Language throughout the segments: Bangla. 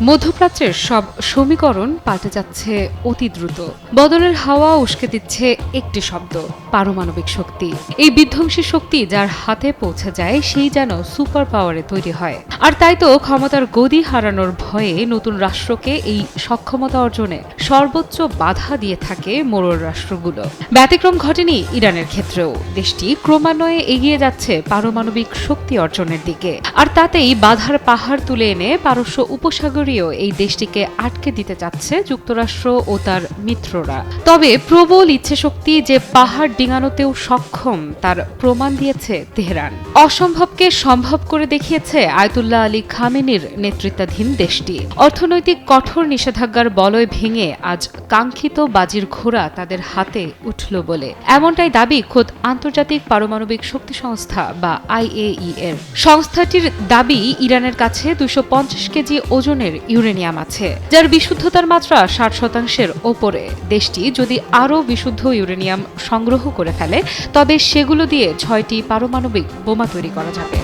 মধ্যপ্রাচ্যের সব সমীকরণ পাল্টে যাচ্ছে অতি দ্রুত। বদলের হাওয়া উস্কে দিচ্ছে একটি শব্দ, পারমাণবিক শক্তি। এই বিধ্বংসী শক্তি যার হাতে পৌঁছে যায় সেই যেন সুপার পাওয়ারে তৈরি হয়। আর তাই তো ক্ষমতার গদি হারানোর ভয়ে নতুন রাষ্ট্রকে এই সক্ষমতা অর্জনে সর্বোচ্চ বাধা দিয়ে থাকে মোড়ল রাষ্ট্রগুলো। ব্যতিক্রম ঘটেনি ইরানের ক্ষেত্রেও। দেশটি ক্রমান্বয়ে এগিয়ে যাচ্ছে পারমাণবিক শক্তি অর্জনের দিকে। আর তাতেই বাধার পাহাড় তুলে এনে পারস্য উপসাগরীয় এই দেশটিকে আটকে দিতে চাচ্ছে যুক্তরাষ্ট্র ও তার মিত্ররা। তবে প্রবল ইচ্ছেশক্তি যে পাহাড় ডিঙানোতেও সক্ষম তার প্রমাণ দিয়েছে তেহরান। অসম্ভবকে সম্ভব করে দেখিয়েছে আয়াতুল্লাহ আলী খামেনির নেতৃত্বাধীন দেশটি। অর্থনৈতিক কঠোর নিষেধাজ্ঞার বলয় ভেঙে আজ কাঙ্ক্ষিত বাজির ঘোড়া তাদের হাতে উঠল বলে এমনটাই দাবি খোদ আন্তর্জাতিক পারমাণবিক শক্তি সংস্থা বা IAEA এর। সংস্থাটির দাবি ইরানের কাছে 250 কেজি ওজনের ইউরেনিয়াম আছে, যার বিশুদ্ধতার মাত্রা 60% ওপরে। দেশটি যদি আরও বিশুদ্ধ ইউরেনিয়াম সংগ্রহ করে ফেলে তবে সেগুলো দিয়ে 6টি পারমাণবিক বোমা তৈরি করা যাবে।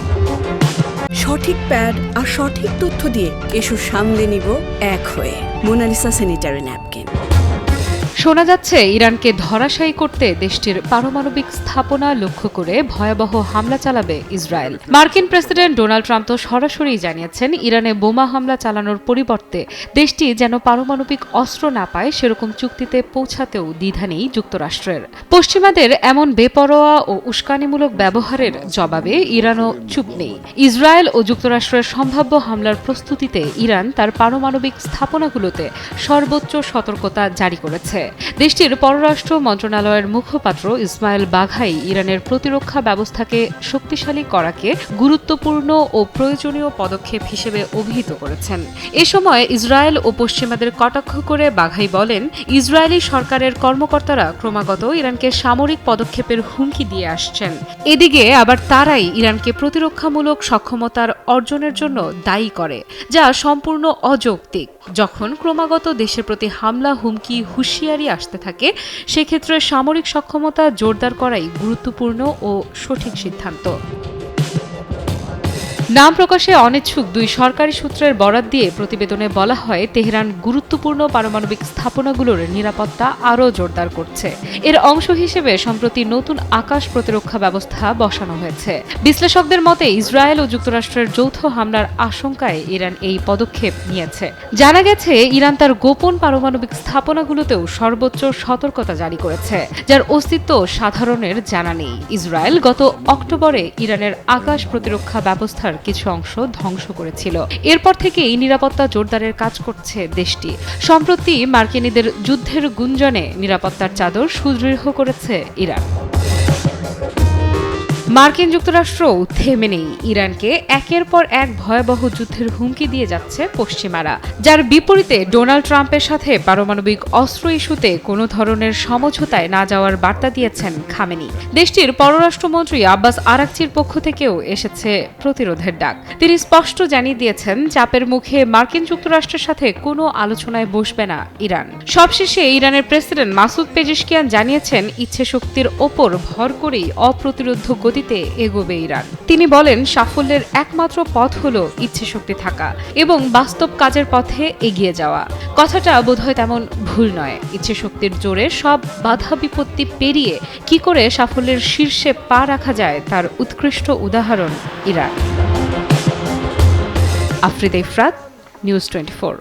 সঠিক প্যাড আর সঠিক তথ্য দিয়ে এসো সামলে নিব এক হয়ে। Monalisa sanitary napkin. শোনা যাচ্ছে ইরানকে ধরাশায়ী করতে দেশটির পারমাণবিক স্থাপনা লক্ষ্য করে ভয়াবহ হামলা চালাবে ইসরায়েল। মার্কিন প্রেসিডেন্ট ডোনাল্ড ট্রাম্প তো সরাসরি জানিয়েছেন ইরানে বোমা হামলা চালানোর পরিবর্তে দেশটি যেন পারমাণবিক অস্ত্র না পায় সেরকম চুক্তিতে পৌঁছাতেও দ্বিধা নেই যুক্তরাষ্ট্রের। পশ্চিমাদের এমন বেপরোয়া ও উস্কানিমূলক ব্যবহারের জবাবে ইরানও চুপ নেই। ইসরায়েল ও যুক্তরাষ্ট্রের সম্ভাব্য হামলার প্রস্তুতিতে ইরান তার পারমাণবিক স্থাপনাগুলোতে সর্বোচ্চ সতর্কতা জারি করেছে। দেশটির পররাষ্ট্র মন্ত্রণালয়ের মুখপাত্র ইসমাইল বাঘাই ইরানের প্রতিরক্ষা ব্যবস্থাকে শক্তিশালী করাকে গুরুত্বপূর্ণ ও প্রয়োজনীয় পদক্ষেপ হিসেবে অভিহিত করেছেন। এ সময় ইসরায়েল ও পশ্চিমাদের কটাক্ষ করে বাঘাই বলেন, ইসরায়েলি সরকারের কর্মকর্তারা ক্রমাগত ইরানকে সামরিক পদক্ষেপের হুমকি দিয়ে আসছেন। এদিকে আবার তারাই ইরানকে প্রতিরক্ষামূলক সক্ষমতার অর্জনের জন্য দায়ী করে, যা সম্পূর্ণ অযৌক্তিক। যখন ক্রমাগত দেশের প্রতি হামলা, হুমকি, হুঁশিয়ারি আসতে থাকে সেক্ষেত্রে সামরিক সক্ষমতা জোরদার করাই গুরুত্বপূর্ণ ও সঠিক সিদ্ধান্ত। নাম প্রকাশে অনিচ্ছুক দুই সরকারি সূত্রের বরাত দিয়ে প্রতিবেদনে বলা হয়, তেহরান গুরুত্বপূর্ণ পারমাণবিক স্থাপনাগুলোর নিরাপত্তা আরও জোরদার করছে। এর অংশ হিসেবে সম্প্রতি নতুন আকাশ প্রতিরক্ষা ব্যবস্থা বসানো হয়েছে। বিশ্লেষকদের মতে ইসরায়েল ও যুক্তরাষ্ট্রের যৌথ হামলার আশঙ্কায় ইরান এই পদক্ষেপ নিয়েছে। জানা গেছে ইরান তার গোপন পারমাণবিক স্থাপনাগুলোতেও সর্বোচ্চ সতর্কতা জারি করেছে, যার অস্তিত্ব সাধারণের জানা নেই। ইসরায়েল গত অক্টোবরে ইরানের আকাশ প্রতিরক্ষা ব্যবস্থার কিছু অংশ ধ্বংস করেছিল। এরপর থেকেই নিরাপত্তা জোরদারের কাজ করছে দেশটি। সম্প্রতি মার্কিনীদের যুদ্ধের গুঞ্জনে নিরাপত্তার চাদর সুদৃঢ় করেছে ইরান। মার্কিন যুক্তরাষ্ট্রও থেমে নেই। ইরানকে একের পর এক ভয়াবহ যুদ্ধের হুমকি দিয়ে যাচ্ছে পশ্চিমারা, যার বিপরীতে ডোনাল্ড ট্রাম্পের সাথে পারমাণবিক অস্ত্র ইস্যুতে কোনো ধরনের সমঝোতায় না যাওয়ার বার্তা দিয়েছেন খামেনি। দেশটির পররাষ্ট্রমন্ত্রী আব্বাস আরাকচির পক্ষ থেকেও এসেছে প্রতিরোধের ডাক। তিনি স্পষ্ট জানিয়ে দিয়েছেন, চাপের মুখে মার্কিন যুক্তরাষ্ট্রের সাথে কোনো আলোচনায় বসবে না ইরান। সবশেষে ইরানের প্রেসিডেন্ট মাসুদ পেজেশকিয়ান জানিয়েছেন, ইচ্ছেশক্তির ওপর ভর করেই অপ্রতিরোধ্য গতিতে এগোবে ইরান। তিনি বলেন, সাফল্যের একমাত্র পথ হলো ইচ্ছেশক্তি থাকা এবং বাস্তব কাজের পথে এগিয়ে যাওয়া। কথাটা বোধহয় তেমন ভুল নয়। ইচ্ছেশক্তির জোরে সব বাধা বিপত্তি পেরিয়ে কি করে সাফল্যের শীর্ষে পা রাখা যায় তার উৎকৃষ্ট উদাহরণ ইরান। আফরিদা ইফরাত, নিউজ 24।